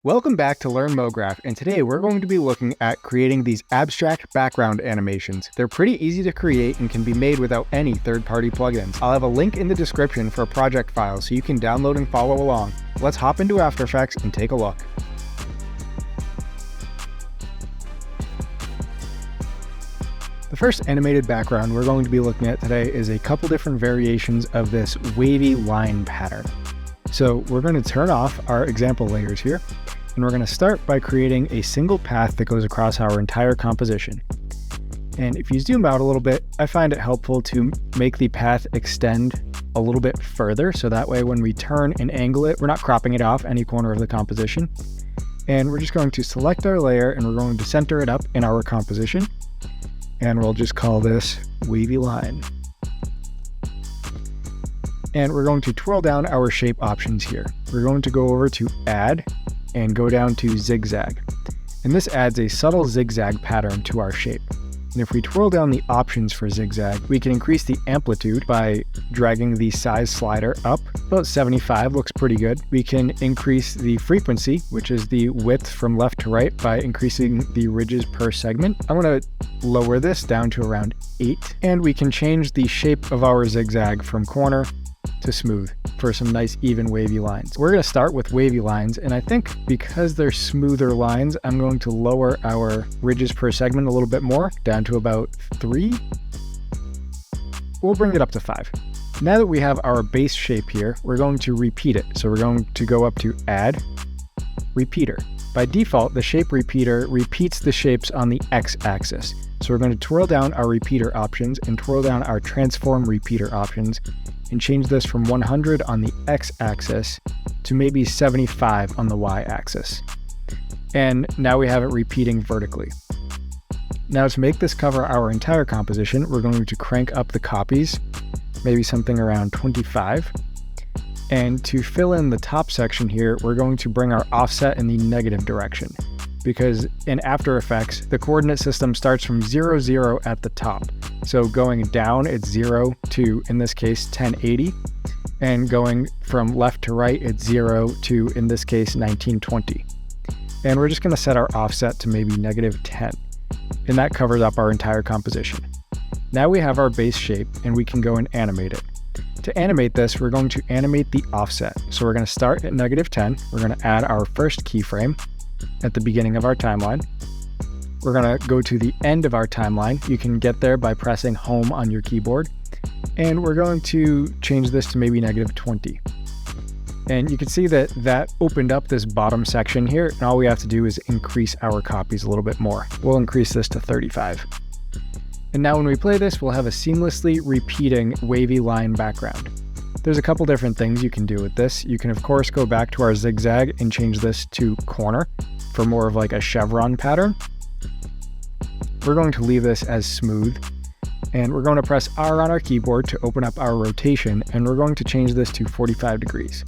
Welcome back to Learn MoGraph, and today we're going to be looking at creating these abstract background animations. They're pretty easy to create and can be made without any third-party plugins. I'll have a link in the description for a project file so you can download and follow along. Let's hop into After Effects and take a look. The first animated background we're going to be looking at today is a couple different variations of this wavy line pattern. So we're going to turn off our example layers here, and we're going to start by creating a single path that goes across our entire composition. And if you zoom out a little bit, I find it helpful to make the path extend a little bit further, so that way when we turn and angle it, we're not cropping it off any corner of the composition. And we're just going to select our layer, and we're going to center it up in our composition, and we'll just call this Wavy Line. And we're going to twirl down our shape options here. We're going to go over to Add and go down to Zigzag. And this adds a subtle zigzag pattern to our shape. And if we twirl down the options for zigzag, we can increase the amplitude by dragging the size slider up. About 75 looks pretty good. We can increase the frequency, which is the width from left to right, by increasing the ridges per segment. I'm going to lower this down to around 8. And we can change the shape of our zigzag from corner to smooth for some nice even wavy lines. We're going to start with wavy lines, and I think because they're smoother lines, I'm going to lower our ridges per segment a little bit more, down to about 3. We'll bring it up to 5. Now that we have our base shape here, we're going to repeat it. So we're going to go up to Add, Repeater. By default, the shape repeater repeats the shapes on the x-axis. So we're going to twirl down our repeater options and twirl down our transform repeater options and change this from 100 on the x-axis to maybe 75 on the y-axis. And now we have it repeating vertically. Now to make this cover our entire composition, we're going to crank up the copies, maybe something around 25. And to fill in the top section here, we're going to bring our offset in the negative direction, because in After Effects, the coordinate system starts from 0, 0 at the top. So going down, it's 0 to, in this case, 1080. And going from left to right, it's 0 to, in this case, 1920. And we're just going to set our offset to maybe -10. And that covers up our entire composition. Now we have our base shape, and we can go and animate it. To animate this, we're going to animate the offset. So we're going to start at -10. We're going to add our first keyframe at the beginning of our timeline. We're going to go to the end of our timeline. You can get there by pressing home on your keyboard. And we're going to change this to maybe -20. And you can see that that opened up this bottom section here, and all we have to do is increase our copies a little bit more. We'll increase this to 35. And now when we play this, we'll have a seamlessly repeating wavy line background. There's a couple different things you can do with this. You can of course go back to our zigzag and change this to corner for more of like a chevron pattern. We're going to leave this as smooth, and we're going to press R on our keyboard to open up our rotation, and we're going to change this to 45 degrees.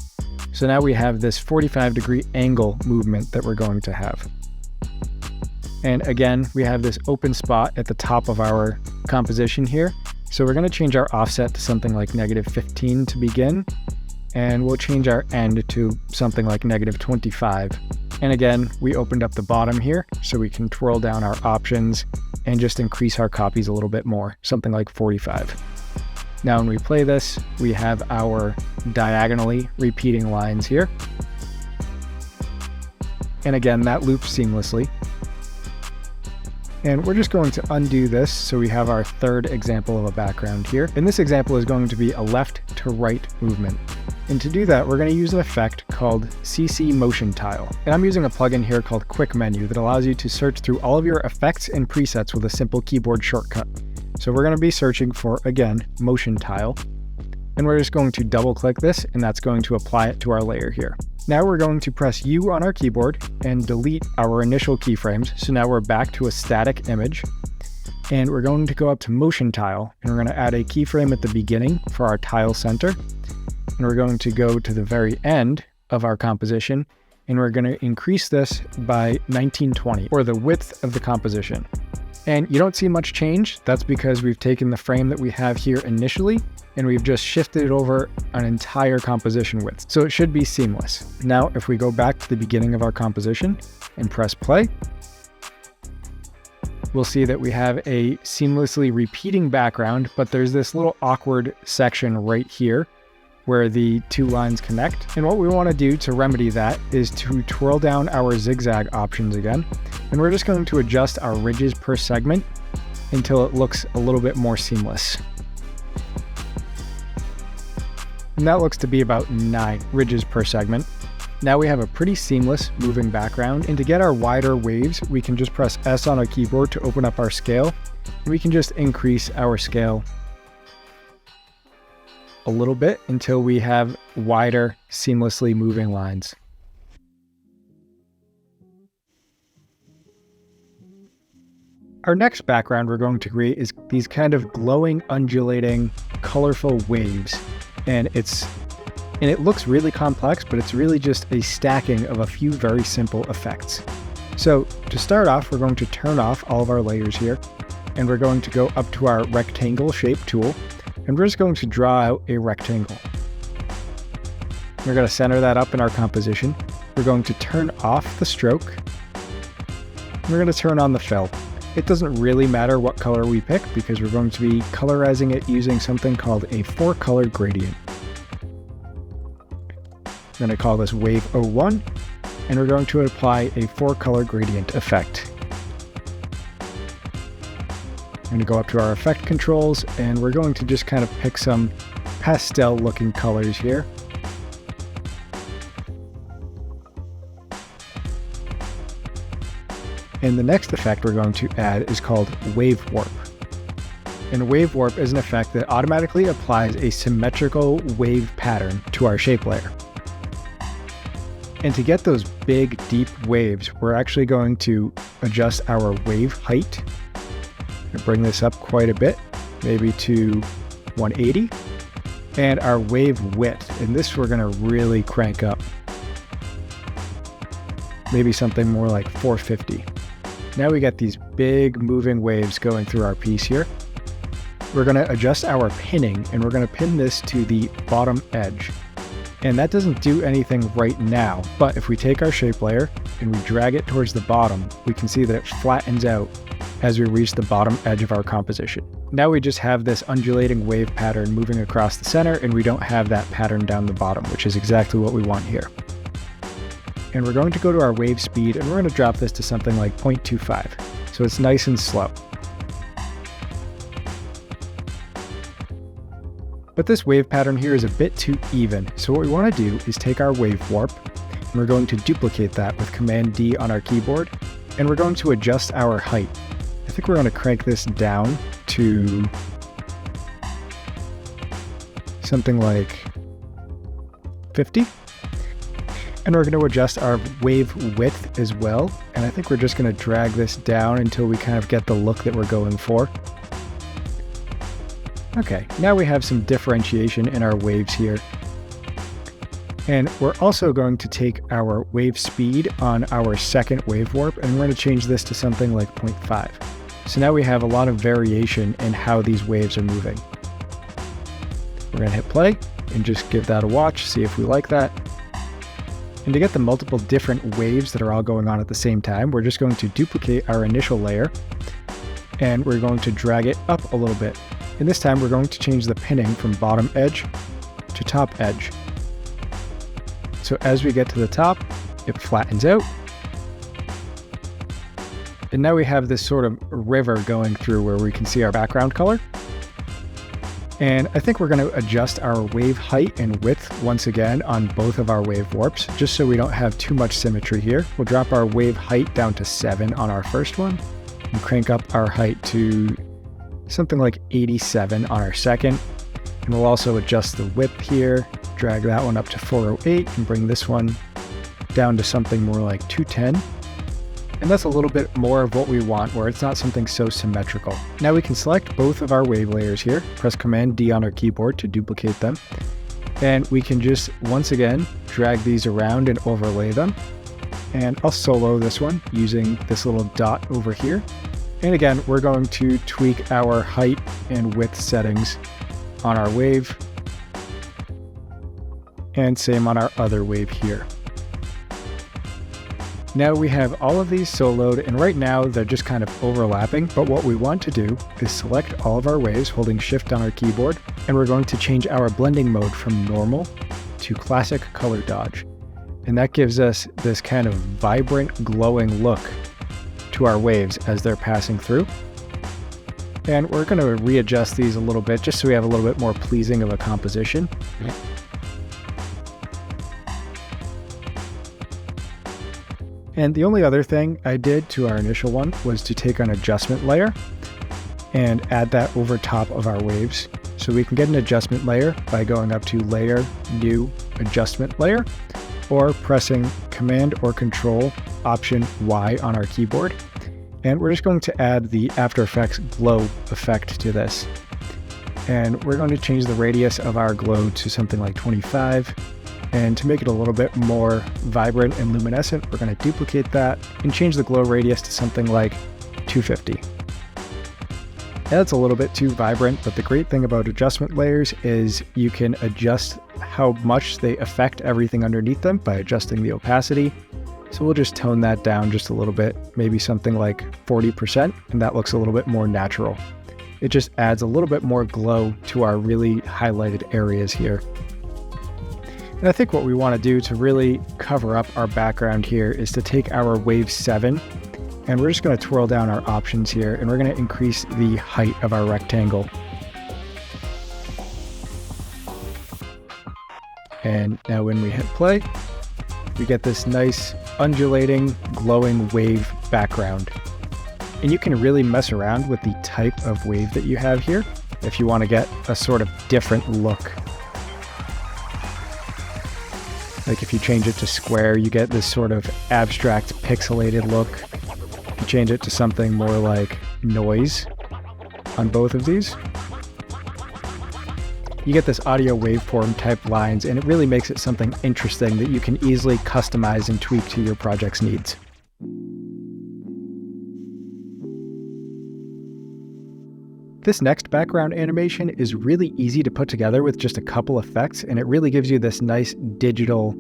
So now we have this 45-degree angle movement that we're going to have. And again, we have this open spot at the top of our composition here. So we're going to change our offset to something like -15 to begin, and we'll change our end to something like -25. And again, we opened up the bottom here, so we can twirl down our options and just increase our copies a little bit more, something like 45. Now when we play this, we have our diagonally repeating lines here. And again, that loops seamlessly. And we're just going to undo this so we have our third example of a background here. And this example is going to be a left to right movement. And to do that, we're going to use an effect called CC Motion Tile. And I'm using a plugin here called Quick Menu that allows you to search through all of your effects and presets with a simple keyboard shortcut. So we're going to be searching for, again, Motion Tile. And we're just going to double click this, and that's going to apply it to our layer here. Now we're going to press U on our keyboard and delete our initial keyframes. So now we're back to a static image, and we're going to go up to Motion Tile, and we're going to add a keyframe at the beginning for our tile center. And we're going to go to the very end of our composition, and we're going to increase this by 1920, or the width of the composition. And you don't see much change. That's because we've taken the frame that we have here initially and we've just shifted it over an entire composition width. So it should be seamless. Now, if we go back to the beginning of our composition and press play, we'll see that we have a seamlessly repeating background, but there's this little awkward section right here where the two lines connect. And what we want to do to remedy that is to twirl down our zigzag options again. And we're just going to adjust our ridges per segment until it looks a little bit more seamless. And that looks to be about 9 ridges per segment. Now we have a pretty seamless moving background, and to get our wider waves, we can just press S on our keyboard to open up our scale, and we can just increase our scale a little bit until we have wider, seamlessly moving lines. Our next background we're going to create is these kind of glowing, undulating, colorful waves, and it looks really complex, but it's really just a stacking of a few very simple effects. So to start off, we're going to turn off all of our layers here, and we're going to go up to our rectangle shape tool, and we're just going to draw out a rectangle. We're going to center that up in our composition. We're going to turn off the stroke. We're going to turn on the fill. It doesn't really matter what color we pick because we're going to be colorizing it using something called a 4-color gradient. I'm going to call this Wave 01, and we're going to apply a 4-color gradient effect. I'm going to go up to our effect controls, and we're going to just kind of pick some pastel looking colors here. And the next effect we're going to add is called Wave Warp. And Wave Warp is an effect that automatically applies a symmetrical wave pattern to our shape layer. And to get those big, deep waves, we're actually going to adjust our wave height. And bring this up quite a bit, maybe to 180. And our wave width, and this we're going to really crank up. Maybe something more like 450. Now we got these big moving waves going through our piece here. We're going to adjust our pinning, and we're going to pin this to the bottom edge. And that doesn't do anything right now, but if we take our shape layer and we drag it towards the bottom, we can see that it flattens out as we reach the bottom edge of our composition. Now we just have this undulating wave pattern moving across the center, and we don't have that pattern down the bottom, which is exactly what we want here. And we're going to go to our wave speed, and we're going to drop this to something like 0.25, so it's nice and slow. But this wave pattern here is a bit too even, so what we want to do is take our wave warp, and we're going to duplicate that with Command D on our keyboard, and we're going to adjust our height. I think we're going to crank this down to something like 50. And we're going to adjust our wave width as well. And I think we're just going to drag this down until we kind of get the look that we're going for. Okay, now we have some differentiation in our waves here. And we're also going to take our wave speed on our second wave warp, and we're going to change this to something like 0.5. So now we have a lot of variation in how these waves are moving. We're going to hit play and just give that a watch, see if we like that. And to get the multiple different waves that are all going on at the same time, we're just going to duplicate our initial layer, and we're going to drag it up a little bit. And this time we're going to change the pinning from bottom edge to top edge. So as we get to the top, it flattens out. And now we have this sort of river going through where we can see our background color. And I think we're going to adjust our wave height and width once again on both of our wave warps, just so we don't have too much symmetry here. We'll drop our wave height down to 7 on our first one, and crank up our height to something like 87 on our second. And we'll also adjust the width here, drag that one up to 408, and bring this one down to something more like 210. And that's a little bit more of what we want, where it's not something so symmetrical. Now we can select both of our wave layers here, press Command D on our keyboard to duplicate them, and we can just once again drag these around and overlay them. And I'll solo this one using this little dot over here, And again, we're going to tweak our height and width settings on our wave, and same on our other wave here. Now we have all of these soloed, and right now they're just kind of overlapping, but what we want to do is select all of our waves holding Shift on our keyboard, and we're going to change our blending mode from normal to classic color dodge. And that gives us this kind of vibrant, glowing look to our waves as they're passing through. And we're going to readjust these a little bit just so we have a little bit more pleasing of a composition. And the only other thing I did to our initial one was to take an adjustment layer and add that over top of our waves. So we can get an adjustment layer by going up to Layer, New, Adjustment Layer, or pressing Command or Control Option Y on our keyboard. And we're just going to add the After Effects glow effect to this. And we're going to change the radius of our glow to something like 25. And to make it a little bit more vibrant and luminescent, we're going to duplicate that and change the glow radius to something like 250. That's a little bit too vibrant, but the great thing about adjustment layers is you can adjust how much they affect everything underneath them by adjusting the opacity. So we'll just tone that down just a little bit, maybe something like 40%, and that looks a little bit more natural. It just adds a little bit more glow to our really highlighted areas here. And I think what we want to do to really cover up our background here is to take our wave 7, and we're just going to twirl down our options here, and we're going to increase the height of our rectangle. And now when we hit play, we get this nice undulating, glowing wave background. And you can really mess around with the type of wave that you have here if you want to get a sort of different look. Like if you change it to square, you get this sort of abstract pixelated look. If you change it to something more like noise on both of these, you get this audio waveform type lines, and it really makes it something interesting that you can easily customize and tweak to your project's needs. This next background animation is really easy to put together with just a couple effects, and it really gives you this nice digital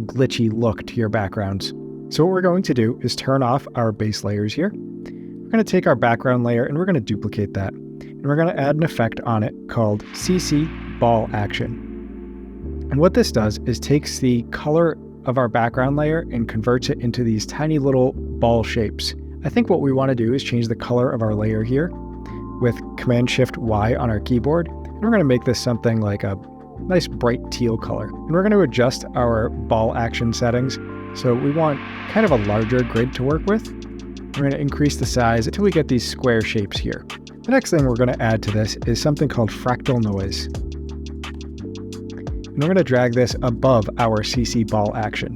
glitchy look to your backgrounds. So what we're going to do is turn off our base layers here. We're going to take our background layer and we're going to duplicate that. And we're going to add an effect on it called CC Ball Action. And what this does is takes the color of our background layer and converts it into these tiny little ball shapes. I think what we want to do is change the color of our layer here with Command-Shift-Y on our keyboard. And we're going to make this something like a nice bright teal color. And we're going to adjust our ball action settings. So we want kind of a larger grid to work with. We're going to increase the size until we get these square shapes here. The next thing we're going to add to this is something called fractal noise. And we're going to drag this above our CC ball action.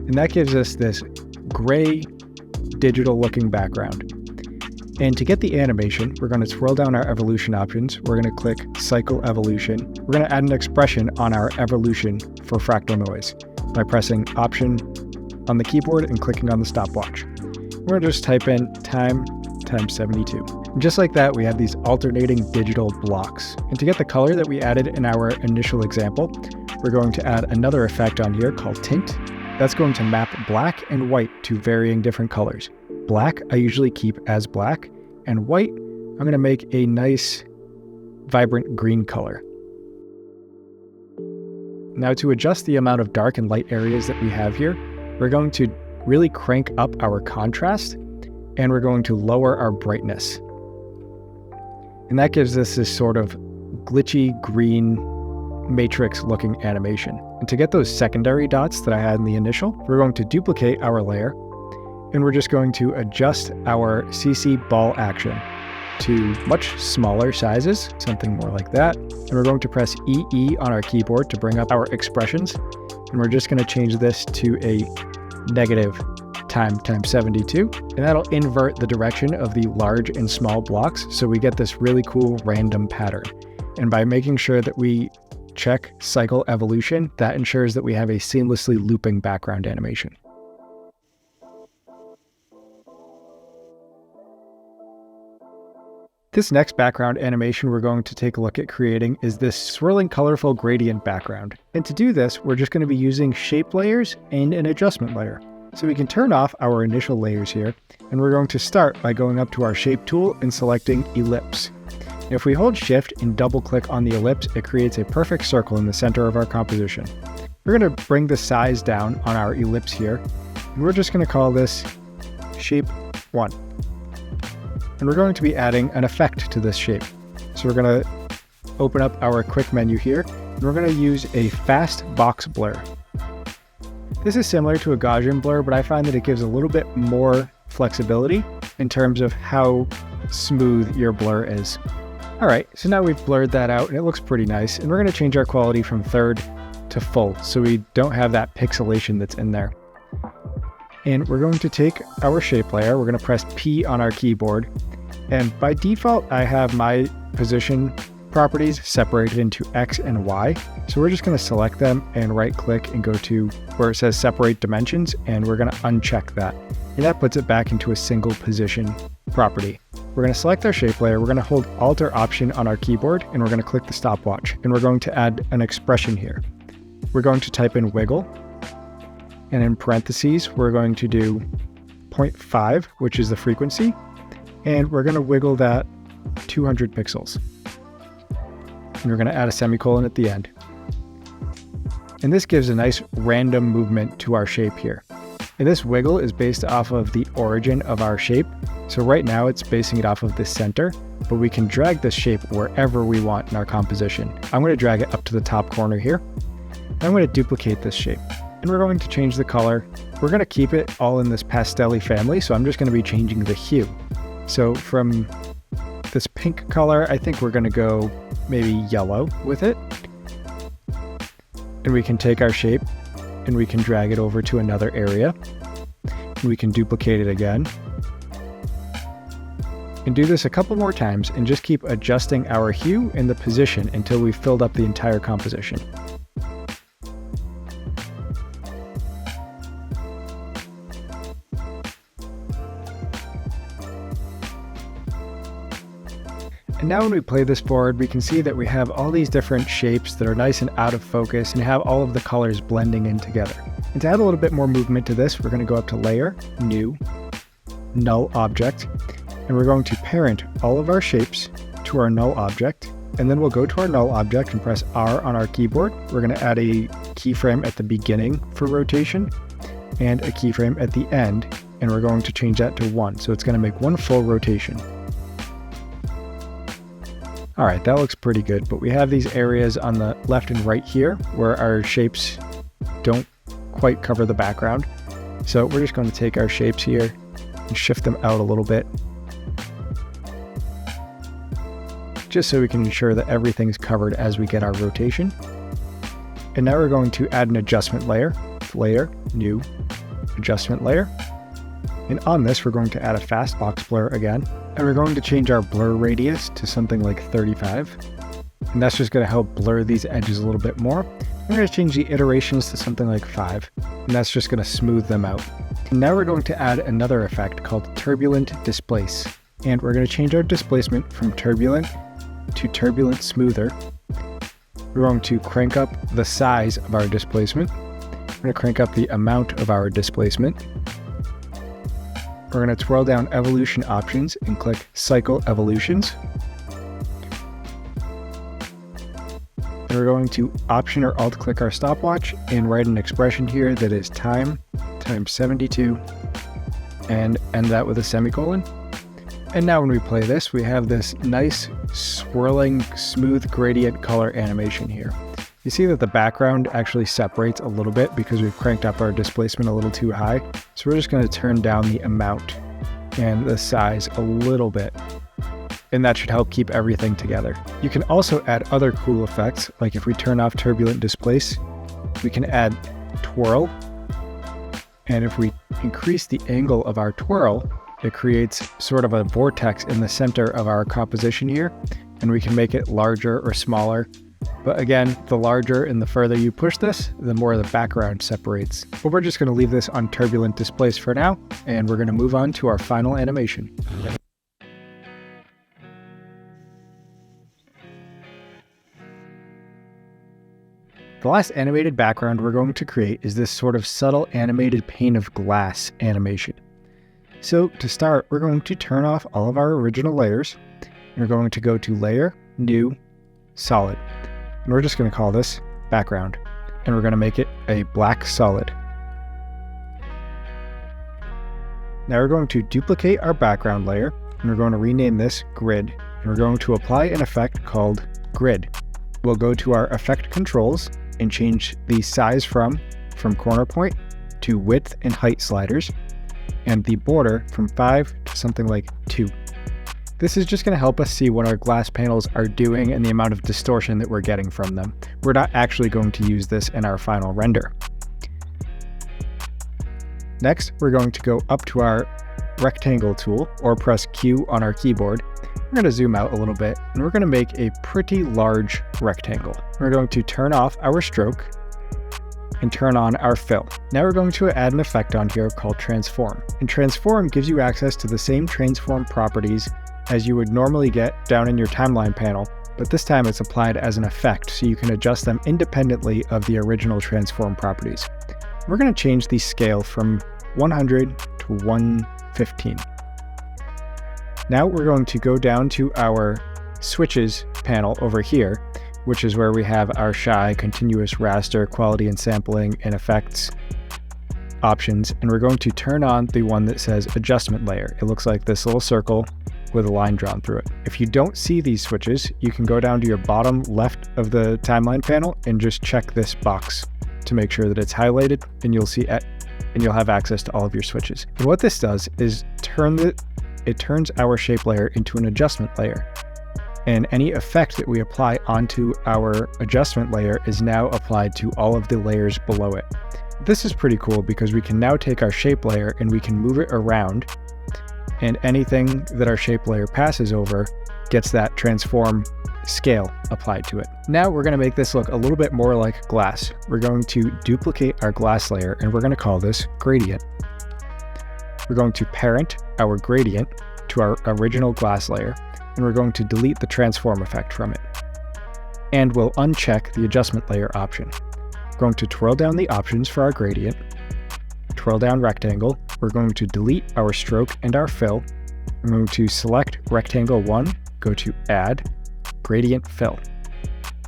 And that gives us this gray digital looking background. And to get the animation, we're going to twirl down our evolution options. We're going to click Cycle Evolution. We're going to add an expression on our evolution for fractal noise by pressing Option on the keyboard and clicking on the stopwatch. We're going to just type in time times 72. And just like that, we have these alternating digital blocks. And to get the color that we added in our initial example, we're going to add another effect on here called Tint. That's going to map black and white to varying different colors. Black I usually keep as black, and white I'm going to make a nice vibrant green color. Now to adjust the amount of dark and light areas that we have here, we're going to really crank up our contrast, and we're going to lower our brightness. And that gives us this sort of glitchy green matrix looking animation. And to get those secondary dots that I had in the initial, we're going to duplicate our layer, and we're just going to adjust our CC ball action to much smaller sizes, something more like that. And we're going to press EE on our keyboard to bring up our expressions. And we're just going to change this to a negative time times 72. And that'll invert the direction of the large and small blocks. So we get this really cool random pattern. And by making sure that we check cycle evolution, that ensures that we have a seamlessly looping background animation. This next background animation we're going to take a look at creating is this swirling colorful gradient background. And to do this, we're just going to be using shape layers and an adjustment layer. So we can turn off our initial layers here, and we're going to start by going up to our shape tool and selecting ellipse. And if we hold shift and double click on the ellipse, it creates a perfect circle in the center of our composition. We're going to bring the size down on our ellipse here, and we're just going to call this shape 1. And we're going to be adding an effect to this shape. So we're going to open up our quick menu here, and we're going to use a fast box blur. This is similar to a Gaussian blur, but I find that it gives a little bit more flexibility in terms of how smooth your blur is. Alright, so now we've blurred that out and it looks pretty nice, and we're going to change our quality from third to full so we don't have that pixelation that's in there. And we're going to take our shape layer, we're going to press P on our keyboard, and by default I have my position properties separated into X and Y. So we're just going to select them and right click and go to where it says separate dimensions, and we're going to uncheck that. And that puts it back into a single position property. We're going to select our shape layer, we're going to hold Alt or Option on our keyboard, and we're going to click the stopwatch, and we're going to add an expression here. We're going to type in wiggle, and in parentheses we're going to do 0.5, which is the frequency, and we're going to wiggle that 200 pixels. And we're going to add a semicolon at the end. And this gives a nice random movement to our shape here. And this wiggle is based off of the origin of our shape. So right now it's basing it off of the center, but we can drag this shape wherever we want in our composition. I'm going to drag it up to the top corner here. I'm going to duplicate this shape, and we're going to change the color. We're going to keep it all in this pastel-y family, so I'm just going to be changing the hue. So from this pink color, I think we're going to go maybe yellow with it. And we can take our shape and we can drag it over to another area. And we can duplicate it again. And do this a couple more times and just keep adjusting our hue and the position until we've filled up the entire composition. And now when we play this forward, we can see that we have all these different shapes that are nice and out of focus and have all of the colors blending in together. And to add a little bit more movement to this, we're going to go up to Layer, New, Null Object, and we're going to parent all of our shapes to our null object. And then we'll go to our null object and press R on our keyboard. We're going to add a keyframe at the beginning for rotation and a keyframe at the end, and we're going to change that to 1. So it's going to make one full rotation. Alright, that looks pretty good, but we have these areas on the left and right here where our shapes don't quite cover the background. So we're just going to take our shapes here and shift them out a little bit, just so we can ensure that everything's covered as we get our rotation. And now we're going to add an adjustment layer, Layer, New, Adjustment Layer. And on this, we're going to add a fast box blur again. And we're going to change our blur radius to something like 35. And that's just going to help blur these edges a little bit more. We're going to change the iterations to something like 5. And that's just going to smooth them out. And now we're going to add another effect called Turbulent Displace. And we're going to change our displacement from turbulent to turbulent smoother. We're going to crank up the size of our displacement. We're going to crank up the amount of our displacement. We're going to twirl down evolution options and click cycle evolutions. And we're going to option or alt click our stopwatch and write an expression here that is time times 72 and end that with a semicolon. And now when we play this, we have this nice swirling smooth gradient color animation here. You see that the background actually separates a little bit because we've cranked up our displacement a little too high. So we're just going to turn down the amount and the size a little bit. And that should help keep everything together. You can also add other cool effects, like if we turn off Turbulent Displace, we can add Twirl. And if we increase the angle of our twirl, it creates sort of a vortex in the center of our composition here. And we can make it larger or smaller. But again, the larger and the further you push this, the more the background separates. But we're just going to leave this on Turbulent Displace for now, and we're going to move on to our final animation. The last animated background we're going to create is this sort of subtle animated pane of glass animation. So to start, we're going to turn off all of our original layers. And we're going to go to Layer, New, Solid. And we're just going to call this Background. And we're going to make it a black solid. Now we're going to duplicate our background layer, and we're going to rename this Grid. And we're going to apply an effect called Grid. We'll go to our effect controls and change the size from corner point to width and height sliders, and the border from 5 to something like 2. This is just going to help us see what our glass panels are doing and the amount of distortion that we're getting from them. We're not actually going to use this in our final render. Next, we're going to go up to our rectangle tool, or press Q on our keyboard. We're going to zoom out a little bit, and we're going to make a pretty large rectangle. We're going to turn off our stroke and turn on our fill. Now we're going to add an effect on here called Transform. And Transform gives you access to the same transform properties as you would normally get down in your timeline panel, but this time it's applied as an effect, so you can adjust them independently of the original transform properties. We're going to change the scale from 100 to 115. Now we're going to go down to our switches panel over here, which is where we have our shy, continuous raster, quality and sampling, and effects options. And we're going to turn on the one that says adjustment layer. It looks like this little circle with a line drawn through it. If you don't see these switches, you can go down to your bottom left of the timeline panel and just check this box to make sure that it's highlighted, and you'll see it, and you'll have access to all of your switches. And what this does is it turns our shape layer into an adjustment layer. And any effect that we apply onto our adjustment layer is now applied to all of the layers below it. This is pretty cool because we can now take our shape layer and we can move it around, and anything that our shape layer passes over gets that transform scale applied to it. Now we're going to make this look a little bit more like glass. We're going to duplicate our glass layer, and we're going to call this Gradient. We're going to parent our gradient to our original glass layer, and we're going to delete the transform effect from it. And we'll uncheck the adjustment layer option. We're going to twirl down the options for our gradient, twirl down rectangle. We're going to delete our stroke and our fill. We're going to select rectangle 1, go to Add, Gradient Fill.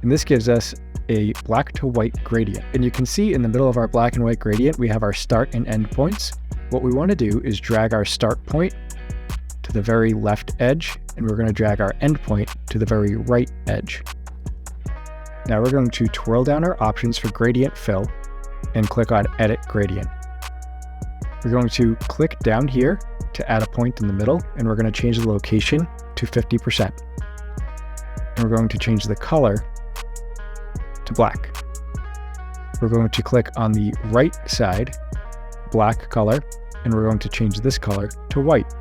And this gives us a black to white gradient. And you can see in the middle of our black and white gradient, we have our start and end points. What we want to do is drag our start point to the very left edge, and we're going to drag our end point to the very right edge. Now we're going to twirl down our options for Gradient Fill and click on Edit Gradient. We're going to click down here to add a point in the middle, and we're going to change the location to 50%. And we're going to change the color to black. We're going to click on the right side, black color, and we're going to change this color to white.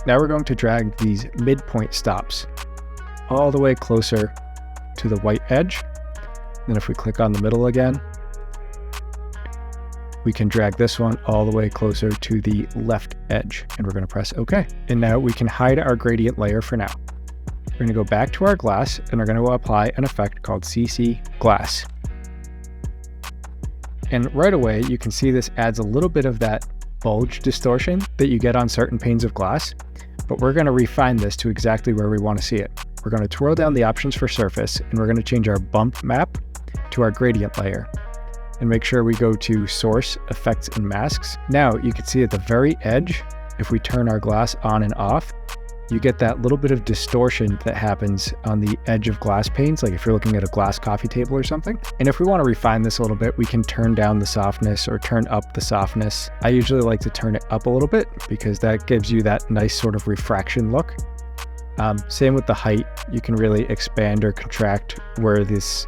Now we're going to drag these midpoint stops all the way closer to the white edge. Then if we click on the middle again, we can drag this one all the way closer to the left edge, and we're going to press OK. And now we can hide our gradient layer for now. We're going to go back to our glass, and we're going to apply an effect called CC Glass. And right away, you can see this adds a little bit of that bulge distortion that you get on certain panes of glass, but we're going to refine this to exactly where we want to see it. We're going to twirl down the options for surface, and we're going to change our bump map to our gradient layer, and make sure we go to Source, Effects, and Masks. Now you can see at the very edge, if we turn our glass on and off, you get that little bit of distortion that happens on the edge of glass panes, like if you're looking at a glass coffee table or something. And if we want to refine this a little bit, we can turn down the softness or turn up the softness. I usually like to turn it up a little bit because that gives you that nice sort of refraction look. Same with the height. You can really expand or contract where this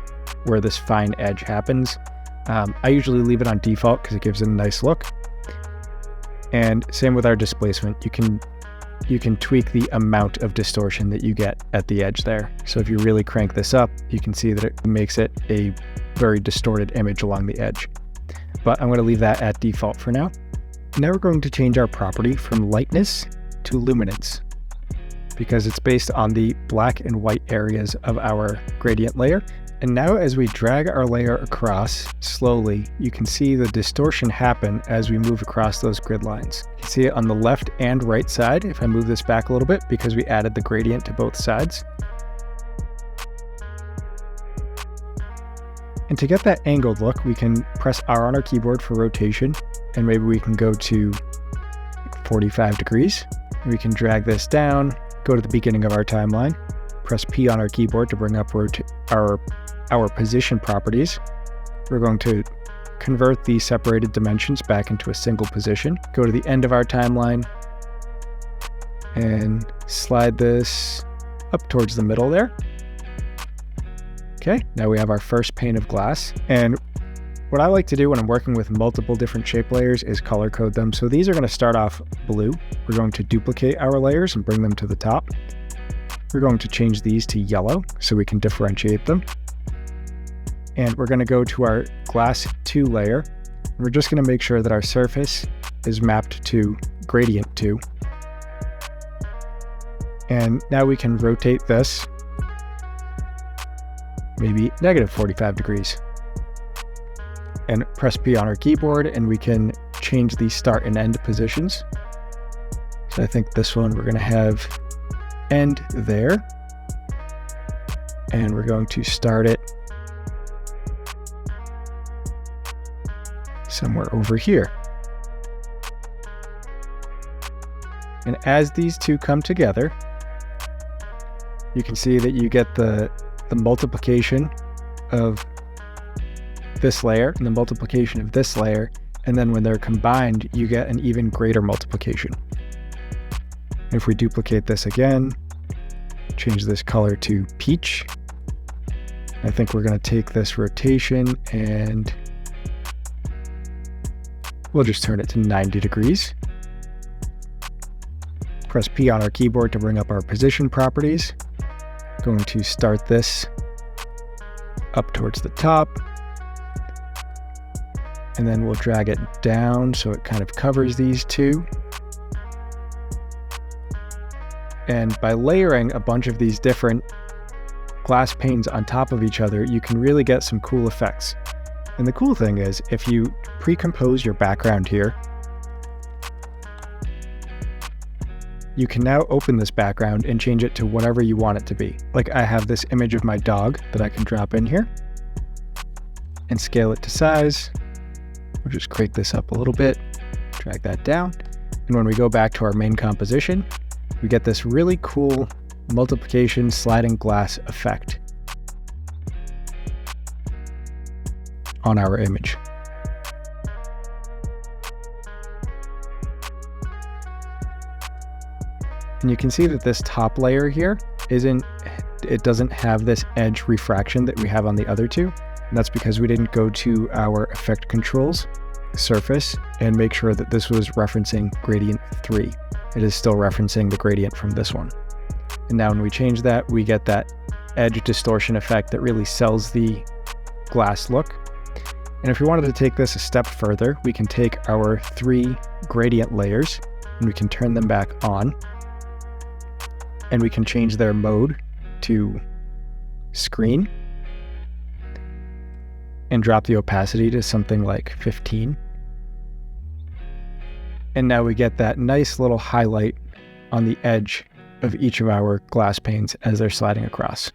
fine edge happens. I usually leave it on default because it gives it a nice look. And same with our displacement. You can tweak the amount of distortion that you get at the edge there. So if you really crank this up, you can see that it makes it a very distorted image along the edge. But I'm going to leave that at default for now. Now we're going to change our property from lightness to luminance. because it's based on the black and white areas of our gradient layer. And now as we drag our layer across slowly, you can see the distortion happen as we move across those grid lines. You can see it on the left and right side if I move this back a little bit because we added the gradient to both sides. And to get that angled look, we can press R on our keyboard for rotation, and maybe we can go to 45 degrees. We can drag this down, go to the beginning of our timeline, press P on our keyboard to bring up our position properties. We're going to convert these separated dimensions back into a single position. Go to the end of our timeline and slide this up towards the middle there. Okay, now we have our first pane of glass. And what I like to do when I'm working with multiple different shape layers is color code them. So these are going to start off blue. We're going to duplicate our layers and bring them to the top. We're going to change these to yellow so we can differentiate them. And we're going to go to our glass 2 layer. We're just going to make sure that our surface is mapped to gradient 2. And now we can rotate this maybe negative 45 degrees. And press P on our keyboard and we can change the start and end positions. So I think this one we're going to have end there. And we're going to start it somewhere over here. And as these two come together, you can see that you get the multiplication of this layer and the multiplication of this layer, and then when they're combined, you get an even greater multiplication. If we duplicate this again, change this color to peach, I think we're going to take this rotation and we'll just turn it to 90 degrees. Press P on our keyboard to bring up our position properties. Going to start this up towards the top, and then we'll drag it down so it kind of covers these two. And by layering a bunch of these different glass panes on top of each other, you can really get some cool effects. And the cool thing is, if you pre-compose your background here, you can now open this background and change it to whatever you want it to be. Like I have this image of my dog that I can drop in here and scale it to size. We'll just crank this up a little bit, drag that down. And when we go back to our main composition, we get this really cool multiplication sliding glass effect on our image. And you can see that this top layer here it doesn't have this edge refraction that we have on the other two. And that's because we didn't go to our effect controls, surface, and make sure that this was referencing gradient 3. It is still referencing the gradient from this one. And now when we change that, we get that edge distortion effect that really sells the glass look. And if we wanted to take this a step further, we can take our 3 gradient layers and we can turn them back on. And we can change their mode to screen and drop the opacity to something like 15. And now we get that nice little highlight on the edge of each of our glass panes as they're sliding across.